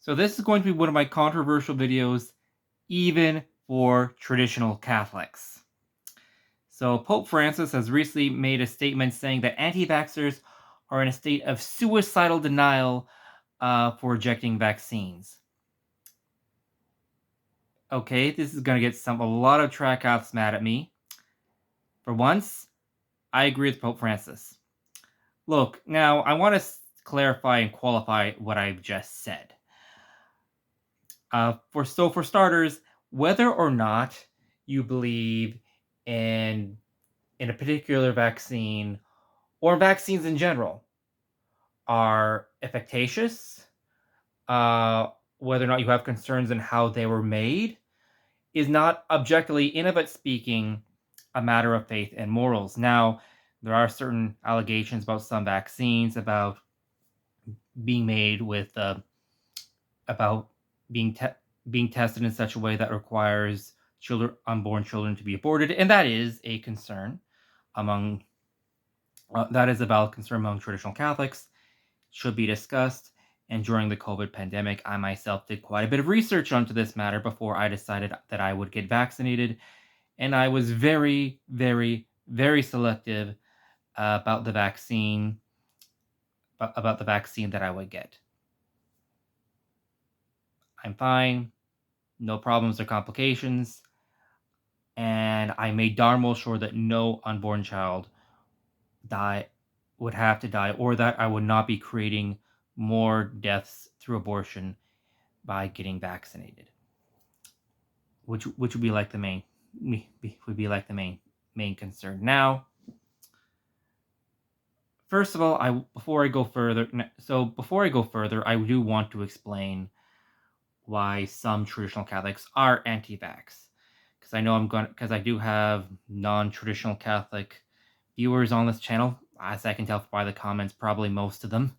So this is going to be one of my controversial videos, even for traditional Catholics. So Pope Francis has recently made a statement saying that anti-vaxxers are in a state of suicidal denial for rejecting vaccines. Okay, this is going to get a lot of trackouts mad at me. For once, I agree with Pope Francis. Look, now I want to clarify and qualify what I've just said. For starters, whether or not you believe in a particular vaccine or vaccines in general are efficacious, whether or not you have concerns in how they were made, is not objectively, in of it speaking, a matter of faith and morals. Now, there are certain allegations about some vaccines about being made with about being being tested in such a way that requires unborn children to be aborted, and that is a concern among that is a valid concern among traditional Catholics. Should be discussed. And during the COVID pandemic, I myself did quite a bit of research onto this matter before I decided that I would get vaccinated, and I was very, very, very selective about the vaccine that I would get. I'm fine, no problems or complications, and I made darn well sure that no unborn child would have to die, or that I would not be creating more deaths through abortion by getting vaccinated, which would be like the main concern. Now, first of all, before I go further, I do want to explain why some traditional Catholics are anti-vax, because I do have non-traditional Catholic viewers on this channel, as I can tell by the comments, probably most of them.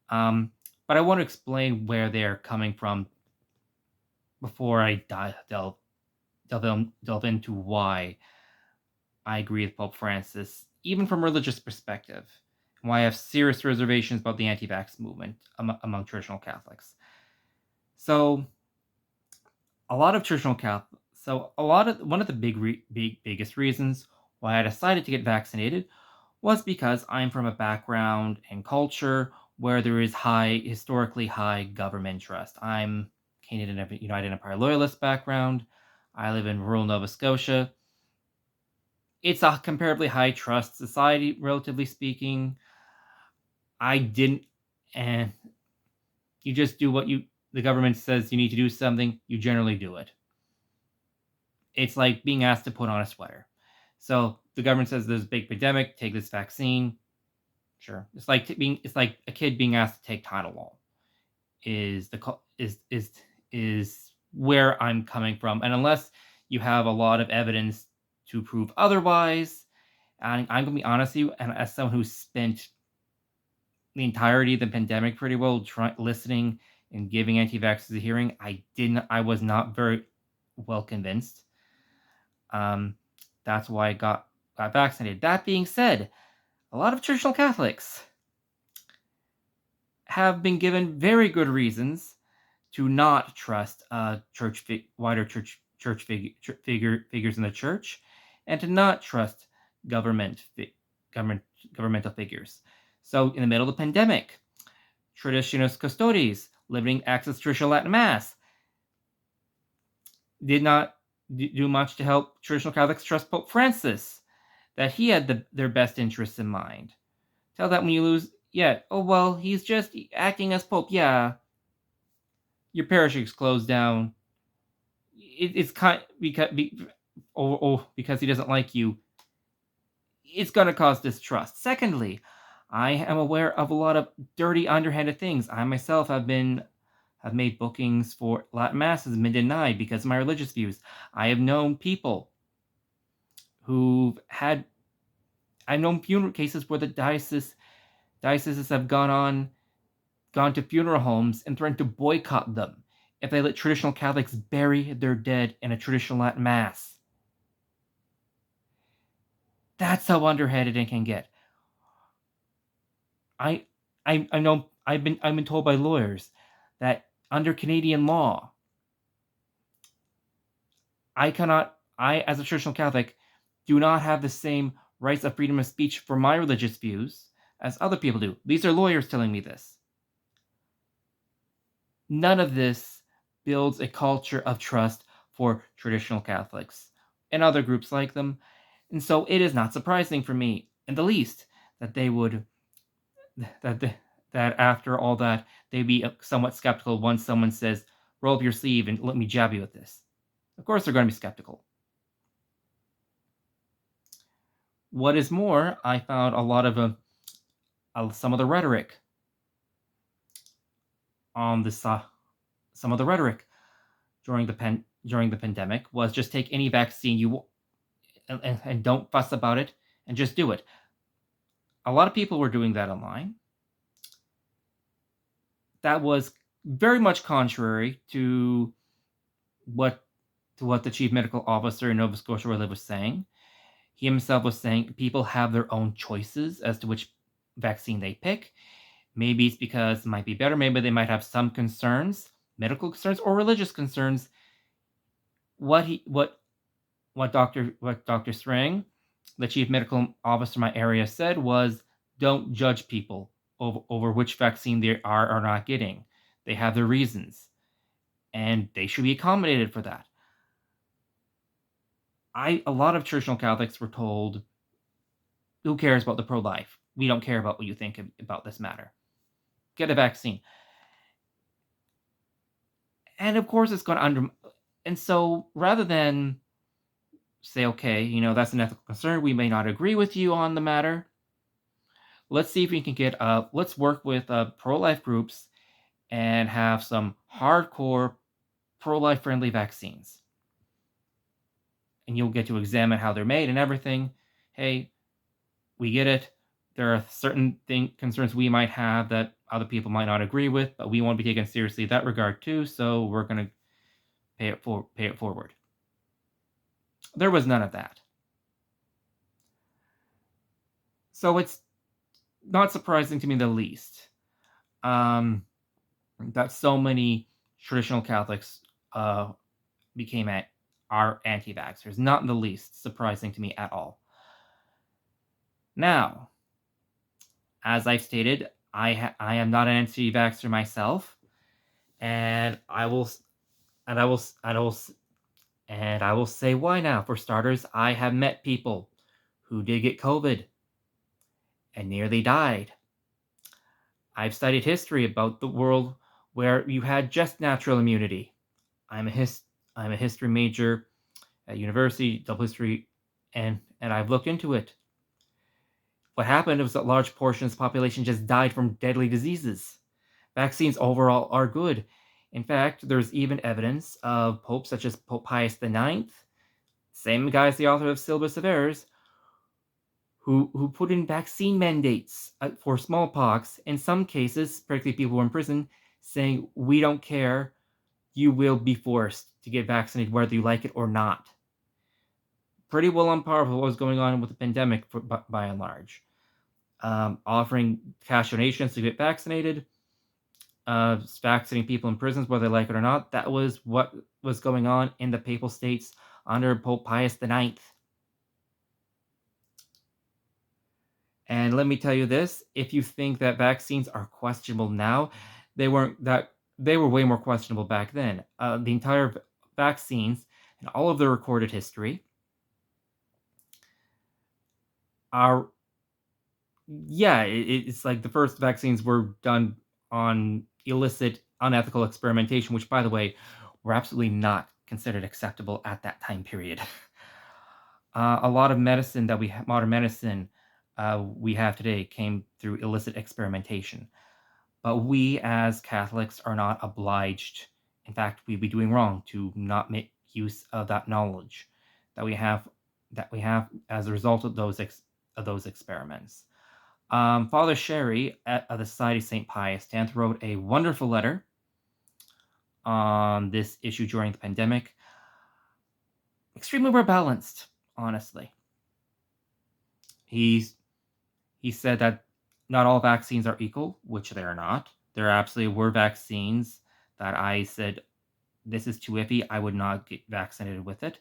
But I want to explain where they're coming from before I delve into why I agree with Pope Francis, even from a religious perspective, and why I have serious reservations about the anti-vax movement among traditional Catholics. So, one of the biggest reasons why I decided to get vaccinated was because I'm from a background and culture where there is historically high government trust. I'm Canadian United Empire Loyalist background. I live in rural Nova Scotia. It's a comparatively high trust society, relatively speaking. And you just do the government says you need to do something, you generally do it. It's like being asked to put on a sweater. So the government says there's a big pandemic, take this vaccine. Sure. It's like a kid being asked to take Tylenol. Is where I'm coming from, and unless you have a lot of evidence to prove otherwise, and I'm gonna be honest with you, and as someone who spent the entirety of the pandemic pretty well listening and giving anti-vaxxers a hearing, I was not very well convinced. That's why I got vaccinated. That being said, a lot of traditional Catholics have been given very good reasons to not trust wider figures in the church, and to not trust governmental figures. So, in the middle of the pandemic, Traditionis Custodes, limiting access to traditional Latin Mass, did not do much to help traditional Catholics trust Pope Francis, that he had their best interests in mind. Tell that when you lose, oh well, he's just acting as Pope, your parish is closed down. It's because he doesn't like you. It's going to cause distrust. Secondly, I am aware of a lot of dirty, underhanded things. I myself have made bookings for Latin Masses and been denied because of my religious views. I have known people I've known funeral cases where the dioceses have gone to funeral homes and threatened to boycott them if they let traditional Catholics bury their dead in a traditional Latin Mass. That's how underhanded it can get. I know I've been told by lawyers that under Canadian law, I, as a traditional Catholic, do not have the same rights of freedom of speech for my religious views as other people do. These are lawyers telling me this. None of this builds a culture of trust for traditional Catholics and other groups like them. And so it is not surprising for me in the least that they would that the, that after all that they'd be somewhat skeptical once someone says, "Roll up your sleeve and let me jab you with this." Of course, they're going to be skeptical. What is more, I found a lot of some of the rhetoric on this. Some of the rhetoric during the pandemic was just take any vaccine you and don't fuss about it and just do it. A lot of people were doing that online. That was very much contrary what to what the chief medical officer in Nova Scotia where I live was saying. He himself was saying people have their own choices as to which vaccine they pick. Maybe it's because it might be better. Maybe they might have some concerns, medical concerns or religious concerns. What he what Dr. Strang, the chief medical officer in my area, said was, don't judge people over which vaccine they are or not getting. They have their reasons, and they should be accommodated for that. A lot of traditional Catholics were told, who cares about the pro-life? We don't care about what you think about this matter. Get a vaccine. And of course, it's going to and so rather than say, okay, that's an ethical concern, we may not agree with you on the matter. Let's see if we can get let's work with pro-life groups and have some hardcore pro-life friendly vaccines. And you'll get to examine how they're made and everything. Hey, we get it. There are certain concerns we might have that other people might not agree with, but we want to be taken seriously in that regard too, so we're going to pay it forward. There was none of that. So it's not surprising to me in the least that so many traditional Catholics became are anti-vaxxers. Not in the least surprising to me at all. Now, as I've stated, I am not an anti-vaxxer myself, and I will say why now. For starters, I have met people who did get COVID and nearly died. I've studied history about the world where you had just natural immunity. I'm a history major at university, double history, and I've looked into it. What happened was that large portions of the population just died from deadly diseases. Vaccines overall are good. In fact, there's even evidence of popes such as Pope Pius IX, same guy as the author of Syllabus of Errors, who put in vaccine mandates for smallpox. In some cases, particularly people who are in prison, saying, we don't care, you will be forced to get vaccinated whether you like it or not. Pretty well on par with what was going on with the pandemic by and large. Offering cash donations to get vaccinated, vaccinating people in prisons whether they like it or not. That was what was going on in the Papal States under Pope Pius IX. And let me tell you this, if you think that vaccines are questionable now, they were way more questionable back then. The entire vaccines and all of the recorded history are, it's like the first vaccines were done on illicit, unethical experimentation, which, by the way, were absolutely not considered acceptable at that time period. A lot of medicine modern medicine we have today came through illicit experimentation. But we as Catholics are not obliged. In fact, we'd be doing wrong to not make use of that knowledge that we have as a result of those experiments. Father Sherry at the Society of St. Pius X wrote a wonderful letter on this issue during the pandemic. Extremely well balanced, honestly. He said that not all vaccines are equal, which they are not. There absolutely were vaccines that I said, this is too iffy, I would not get vaccinated with it.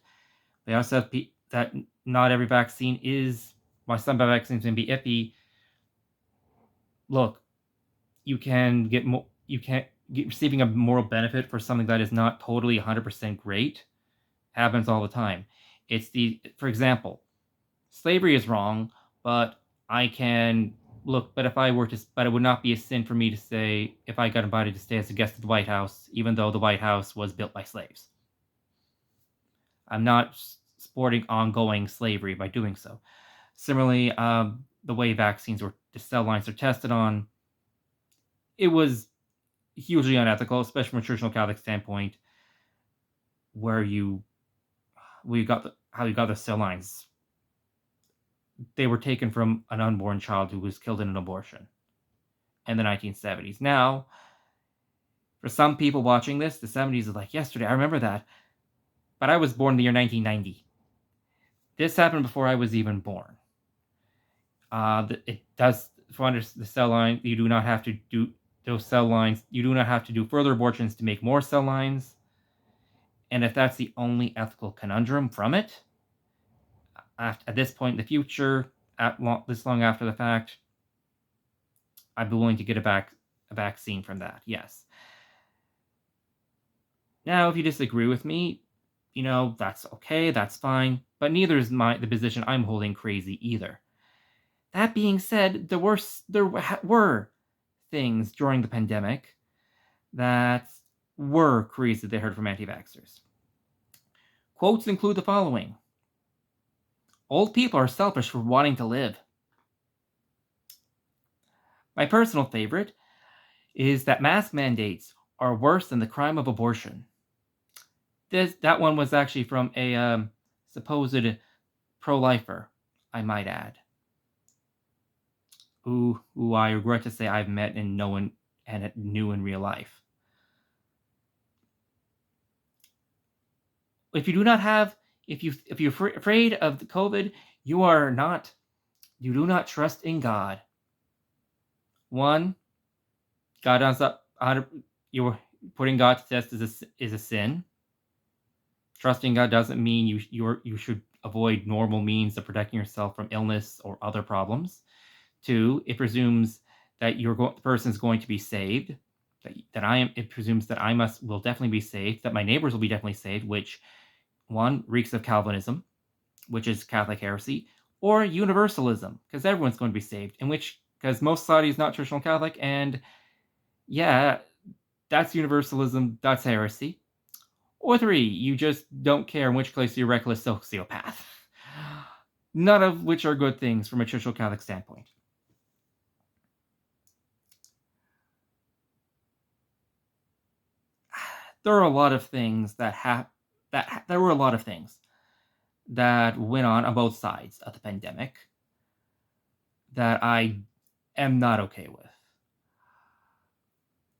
They also have that not every vaccine is, while some vaccines can be iffy, look, you can get receiving a moral benefit for something that is not totally 100% great. Happens all the time. For example, slavery is wrong, but I can look. But if I were to, but it would not be a sin for me to say if I got invited to stay as a guest at the White House, even though the White House was built by slaves. I'm not supporting ongoing slavery by doing so. Similarly, the way the cell lines are tested on, it was hugely unethical, especially from a traditional Catholic standpoint, where how you got the cell lines. They were taken from an unborn child who was killed in an abortion in the 1970s. Now, for some people watching this, the 70s is like yesterday. I remember that. But I was born in the year 1990. This happened before I was even born. It does, for the cell line, you do not have to do those cell lines. You do not have to do further abortions to make more cell lines. And if that's the only ethical conundrum from it, at this point in the future, this long after the fact, I'd be willing to get a vaccine from that, yes. Now, if you disagree with me, that's okay, that's fine, but neither is the position I'm holding crazy either. That being said, there were things during the pandemic that were crazy that they heard from anti-vaxxers. Quotes include the following: "Old people are selfish for wanting to live." My personal favorite is that mask mandates are worse than the crime of abortion. That one was actually from a supposed pro-lifer, I might add, who I regret to say I've met and knew in real life. If you're afraid of the COVID, you do not trust in God. One, God does up. You're putting God to test is a sin. Trusting God doesn't mean you should avoid normal means of protecting yourself from illness or other problems. Two, it presumes that the person is going to be saved. It presumes that will definitely be saved. That my neighbors will be definitely saved. Which one reeks of Calvinism, which is Catholic heresy, or universalism, because everyone's going to be saved. Because most society is not traditional Catholic, and yeah, that's universalism. That's heresy. Or three, you just don't care, in which case you're a reckless sociopath. None of which are good things from a traditional Catholic standpoint. There are a lot of things there were a lot of things that went on both sides of the pandemic that I am not okay with.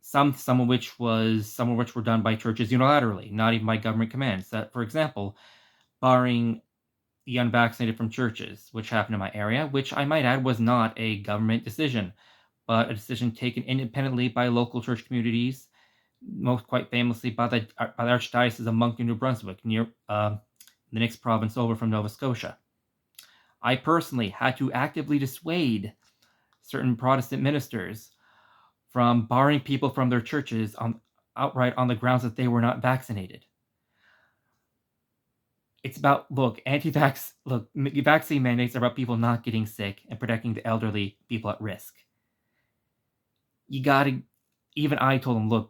Some of which were done by churches unilaterally, not even by government commands. That, for example, barring the unvaccinated from churches, which happened in my area, which I might add was not a government decision, but a decision taken independently by local church communities, most quite famously by the Archdiocese of Moncton, New Brunswick, near the next province over from Nova Scotia. I personally had to actively dissuade certain Protestant ministers from barring people from their churches outright on the grounds that they were not vaccinated. It's about, vaccine mandates are about people not getting sick and protecting the elderly people at risk. Even I told them,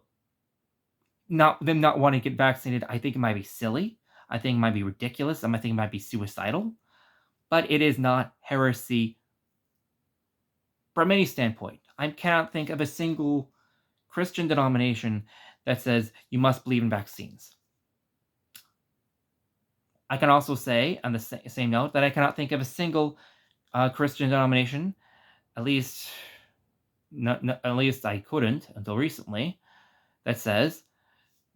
them not wanting to get vaccinated, I think it might be silly. I think it might be ridiculous. I think it might be suicidal. But it is not heresy from any standpoint. I cannot think of a single Christian denomination that says you must believe in vaccines. I can also say, on the same note, that I cannot think of a single Christian denomination, at least I couldn't until recently, that says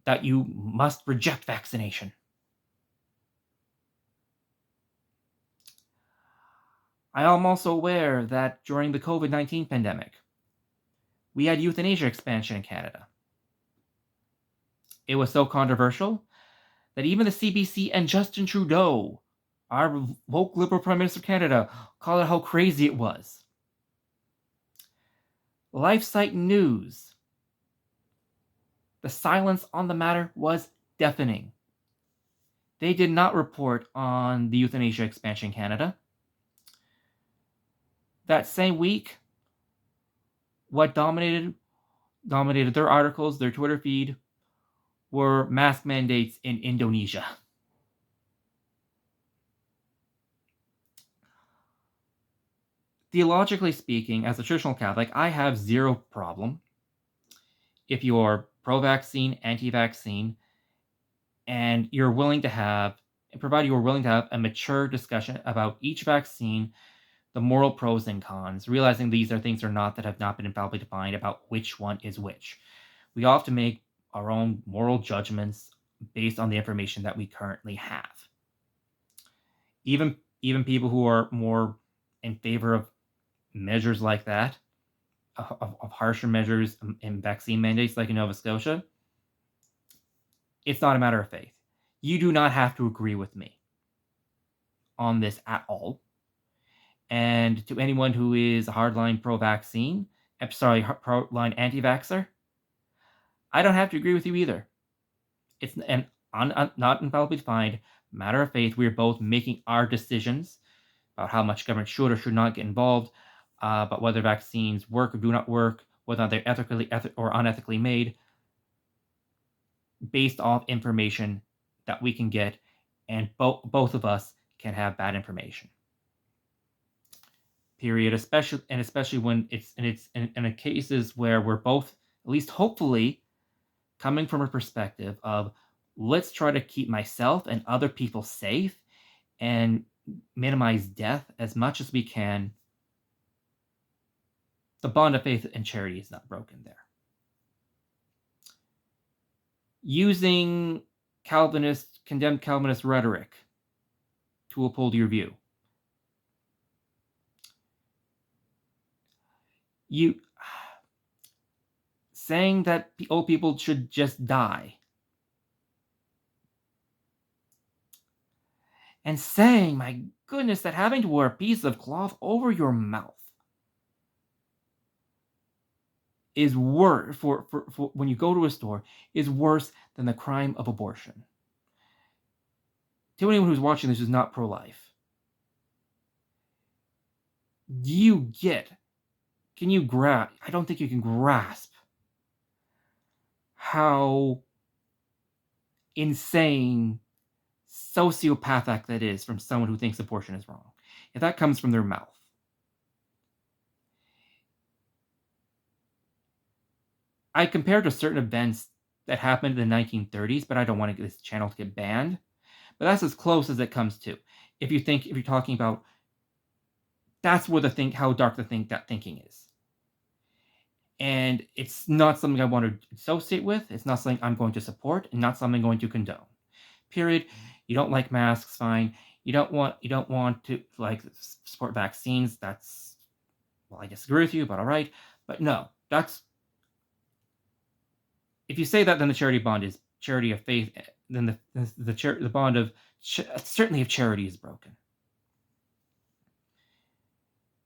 that you must reject vaccination. I am also aware that during the COVID-19 pandemic, we had euthanasia expansion in Canada. It was so controversial that even the CBC and Justin Trudeau, our woke Liberal Prime Minister of Canada, called it how crazy it was. LifeSite News. The silence on the matter was deafening. They did not report on the euthanasia expansion in Canada. That same week, what dominated their articles, their Twitter feed, were mask mandates in Indonesia. Theologically speaking, as a traditional Catholic, I have zero problem if you're pro-vaccine, anti-vaccine, and you're willing to have, provided you're willing to have a mature discussion about each vaccine, the moral pros and cons, realizing these are things that have not been infallibly defined about which one is which. We all have to make our own moral judgments based on the information that we currently have. Even people who are more in favor of measures like that, of harsher measures and vaccine mandates like in Nova Scotia, it's not a matter of faith. You do not have to agree with me on this at all. And to anyone who is a hardline pro-vaccine, hardline anti-vaxxer, I don't have to agree with you either. It's not infallibly defined matter of faith. We are both making our decisions about how much government should or should not get involved, about whether vaccines work or do not work, whether they're ethically or unethically made, based off information that we can get, and both of us can have bad information. Period. Especially when it's in cases where we're both, at least hopefully, coming from a perspective of let's try to keep myself and other people safe and minimize death as much as we can. The bond of faith and charity is not broken there. Using condemned Calvinist rhetoric to uphold your view. Saying that old people should just die. And saying, my goodness, that having to wear a piece of cloth over your mouth is worse for when you go to a store, is worse than the crime of abortion. To anyone who's watching this who's not pro-life, can you grasp? I don't think you can grasp how insane, sociopathic that is from someone who thinks abortion is wrong. If that comes from their mouth. I compared to certain events that happened in the 1930s, but I don't want this channel to get banned. But that's as close as it comes to. If you're talking about, that's where how dark that thinking is. And it's not something I want to associate with. It's not something I'm going to support, and not something I'm going to condone. Period. You don't like masks, fine. You don't want to support vaccines. That's, well, I disagree with you, but all right. But no, if you say that, then the charity bond is charity of faith. Then the bond of certainly of charity is broken.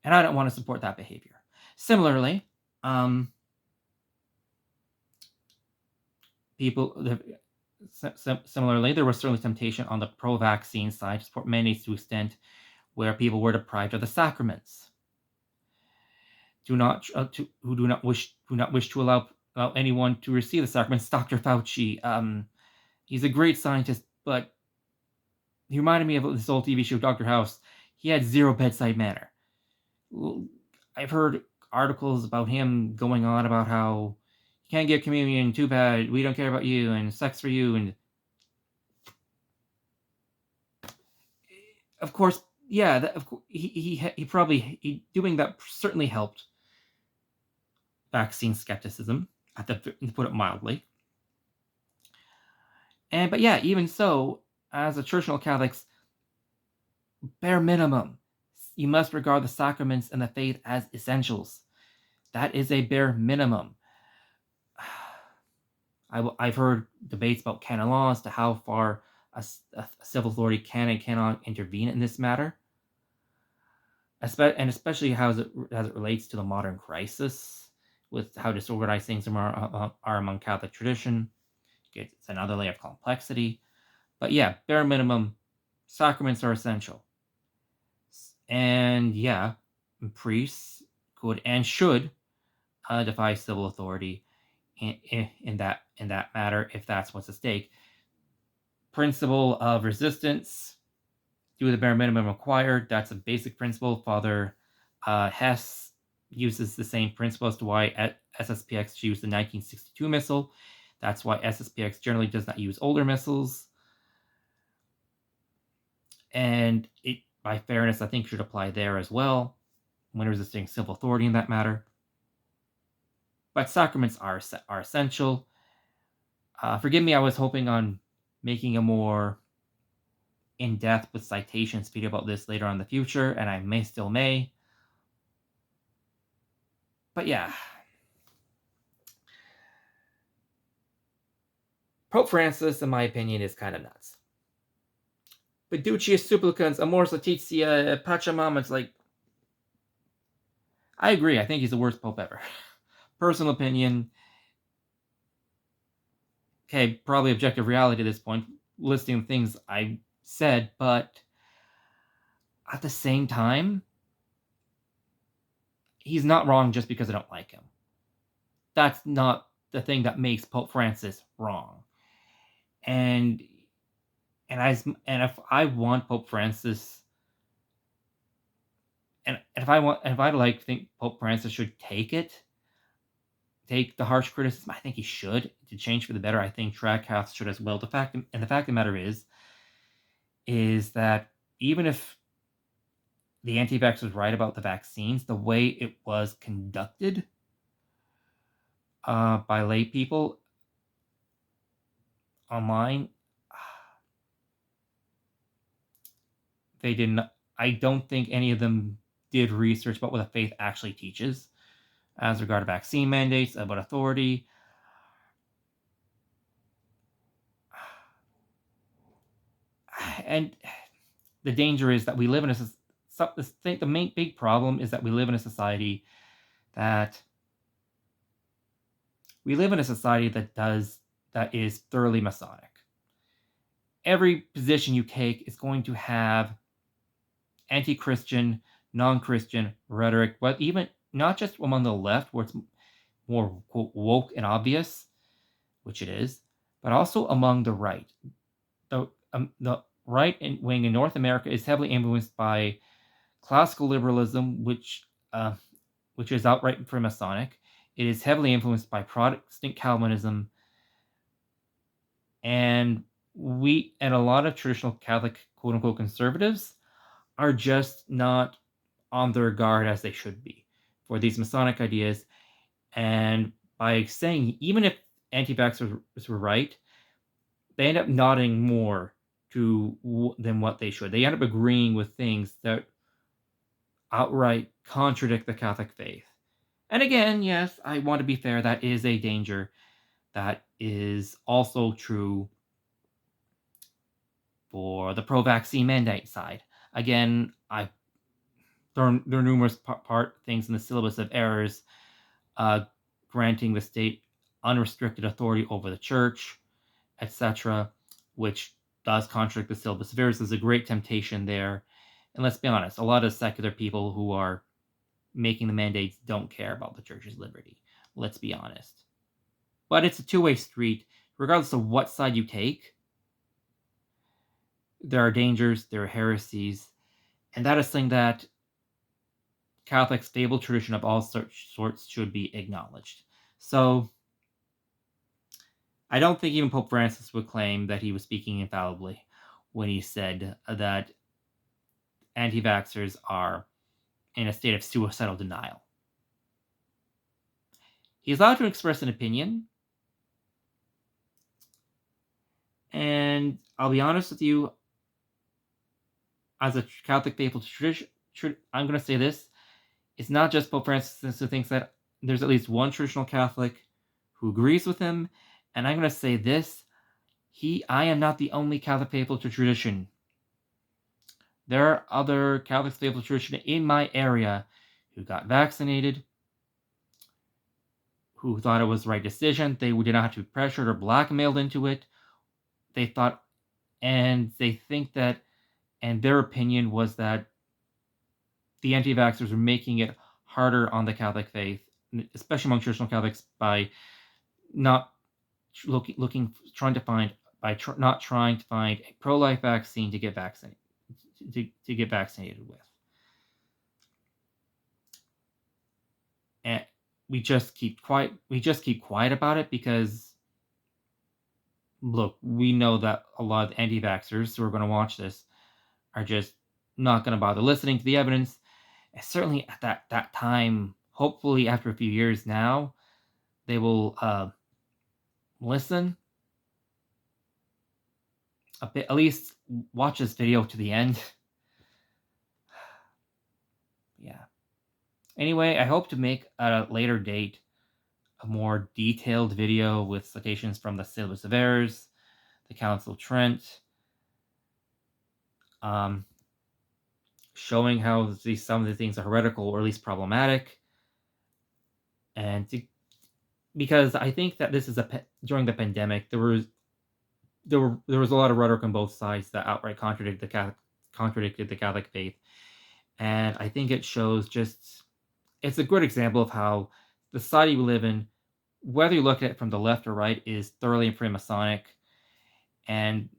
And I don't want to support that behavior. Similarly, similarly, there was certainly temptation on the pro-vaccine side to support mandates to an extent where people were deprived of the sacraments. Who do not wish to allow anyone to receive the sacraments. Dr. Fauci, he's a great scientist, but he reminded me of this old TV show, Dr. House. He had zero bedside manner. I've heard articles about him going on about how you can't give communion, too bad, we don't care about you, and sex for you, and of course, yeah, he probably doing that certainly helped vaccine skepticism, to put it mildly. But yeah, even so, as a traditional Catholics, bare minimum, you must regard the sacraments and the faith as essentials. That is a bare minimum. I've heard debates about canon law as to how far a civil authority can and cannot intervene in this matter, and especially how as it relates to the modern crisis with how disorganized things are among Catholic tradition. It's another layer of complexity. But yeah, bare minimum, sacraments are essential. And yeah, priests could and should defy civil authority in that matter if that's what's at stake. Principle of resistance, do the bare minimum required. That's a basic principle. Father Hess uses the same principle as to why SSPX used the 1962 missile. That's why SSPX generally does not use older missiles. And it, by fairness, I think should apply there as well when resisting civil authority in that matter. But sacraments are essential. Forgive me, I was hoping on making a more in-depth with citations video about this later on in the future, and I still may. But yeah. Pope Francis, in my opinion, is kind of nuts. Fiducia supplicans, amor laetitia, Pachamama, it's like, I agree, I think he's the worst pope ever. Personal opinion. Okay, probably objective reality at this point, listing things I said, but at the same time, he's not wrong just because I don't like him. That's not the thing that makes Pope Francis wrong. And if I want Pope Francis, and if I think Pope Francis should take the harsh criticism, I think he should, to change for the better. I think trad Catholics should as well. The fact of the matter is that even if the anti-vax was right about the vaccines, the way it was conducted by lay people online, they didn't. I don't think any of them did research about what the faith actually teaches as regard to vaccine mandates, about authority. And the danger is that we live in the main big problem is that we live in a society that is thoroughly Masonic. Every position you take is going to have anti-Christian, non-Christian rhetoric, but even not just among the left, where it's more quote, woke and obvious, which it is, but also among the right. The right wing in North America is heavily influenced by classical liberalism, which is outright Masonic. It is heavily influenced by Protestant Calvinism, and a lot of traditional Catholic quote unquote conservatives are just not on their guard as they should be for these Masonic ideas. And by saying, even if anti-vaxxers were right, they end up nodding more than what they should. They end up agreeing with things that outright contradict the Catholic faith. And again, yes, I want to be fair, that is a danger. That is also true for the pro-vaccine mandate side. Again, there are numerous things in the syllabus of errors granting the state unrestricted authority over the church, etc., which does contradict the syllabus of errors. There's a great temptation there. And let's be honest, a lot of secular people who are making the mandates don't care about the church's liberty. Let's be honest. But it's a two-way street. Regardless of what side you take, there are dangers, there are heresies, and that is something that Catholic stable tradition of all sorts should be acknowledged. So, I don't think even Pope Francis would claim that he was speaking infallibly when he said that anti-vaxxers are in a state of suicidal denial. He's allowed to express an opinion, and I'll be honest with you, as a Catholic faithful tradition, I'm going to say this, it's not just Pope Francis who thinks that. There's at least one traditional Catholic who agrees with him, And I'm going to say this, I am not the only Catholic faithful to tradition. There are other Catholic faithful to tradition in my area who got vaccinated, who thought it was the right decision. They did not have to be pressured or blackmailed into it. They thought, and they think that, and their opinion was that the anti-vaxxers were making it harder on the Catholic faith, especially among traditional Catholics, by not trying to find not trying to find a pro-life vaccine to get vaccinated with. And we just keep quiet about it because, look, we know that a lot of the anti-vaxxers who are going to watch this are just not going to bother listening to the evidence. And certainly at that time, hopefully after a few years now, they will listen a bit, at least watch this video to the end. Yeah. Anyway, I hope to make at a later date a more detailed video with citations from the Syllabus of Errors, the Council of Trent, showing how some of the things are heretical or at least problematic, and because I think that this is during the pandemic there was a lot of rhetoric on both sides that outright contradicted the Catholic faith, and I think it shows it's a good example of how the society we live in, whether you look at it from the left or right, is thoroughly Freemasonic, and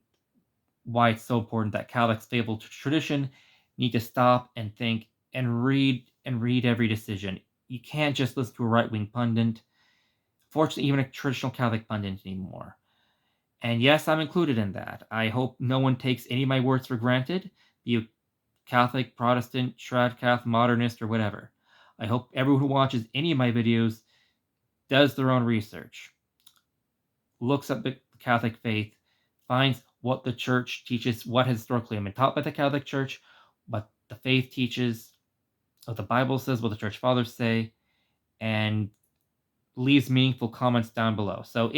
why it's so important that Catholics faithful to tradition need to stop and think and read every decision. You can't just listen to a right-wing pundit, fortunately even a traditional Catholic pundit anymore. And yes, I'm included in that. I hope no one takes any of my words for granted, be you Catholic, Protestant, Shroud modernist, or whatever. I hope everyone who watches any of my videos does their own research, looks up the Catholic faith, finds what the church teaches, what has historically been taught by the Catholic Church, what the faith teaches, what the Bible says, what the church fathers say, and leaves meaningful comments down below. So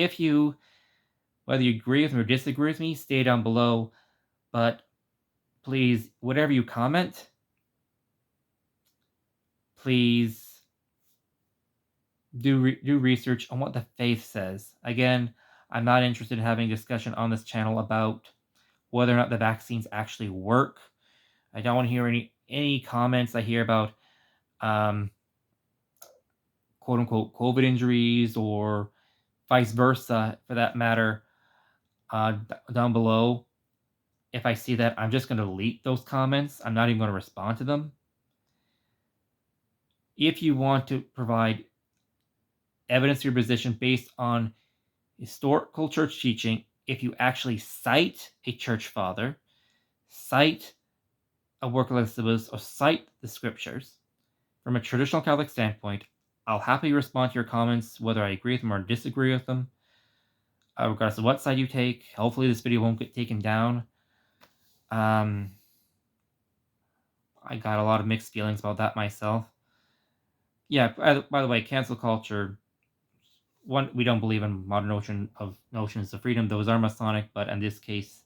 whether you agree with me or disagree with me, stay down below. But please, whatever you comment, please do research on what the faith says. Again, I'm not interested in having a discussion on this channel about whether or not the vaccines actually work. I don't want to hear any comments I hear about quote unquote COVID injuries or vice versa for that matter down below. If I see that, I'm just going to delete those comments. I'm not even going to respond to them. If you want to provide evidence for your position based on historical church teaching, if you actually cite a church father, cite a work of Elizabeth, or cite the scriptures from a traditional Catholic standpoint, I'll happily respond to your comments, whether I agree with them or disagree with them, regardless of what side you take. Hopefully this video won't get taken down. I got a lot of mixed feelings about that myself. Yeah, by the way, cancel culture, we don't believe in modern notions of freedom. Those are Masonic, but in this case,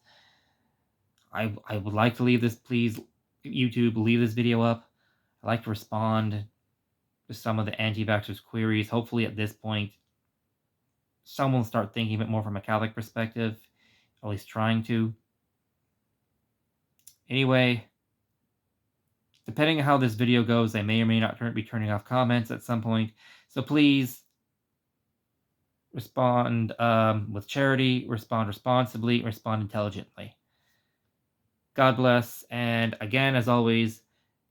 I would like to leave this, please, YouTube, leave this video up. I'd like to respond to some of the anti-vaxxers queries. Hopefully at this point, someone will start thinking a bit more from a Catholic perspective, at least trying to. Anyway, depending on how this video goes, I may or may not be turning off comments at some point. So please respond with charity, respond responsibly, respond intelligently. God bless, and again, as always,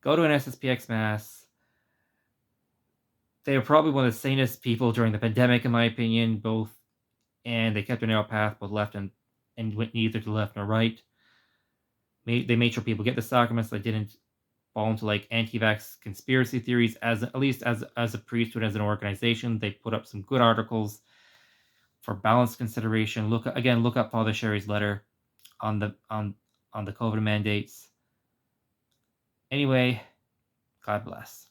go to an SSPX Mass. They were probably one of the sanest people during the pandemic, in my opinion, and they kept a narrow path, both left and went neither to the left nor right. They made sure people get the sacraments. They didn't fall into like anti-vax conspiracy theories. At least as a priesthood, as an organization, they put up some good articles for balanced consideration. Look up Father Sherry's letter on the COVID mandates. Anyway, God bless.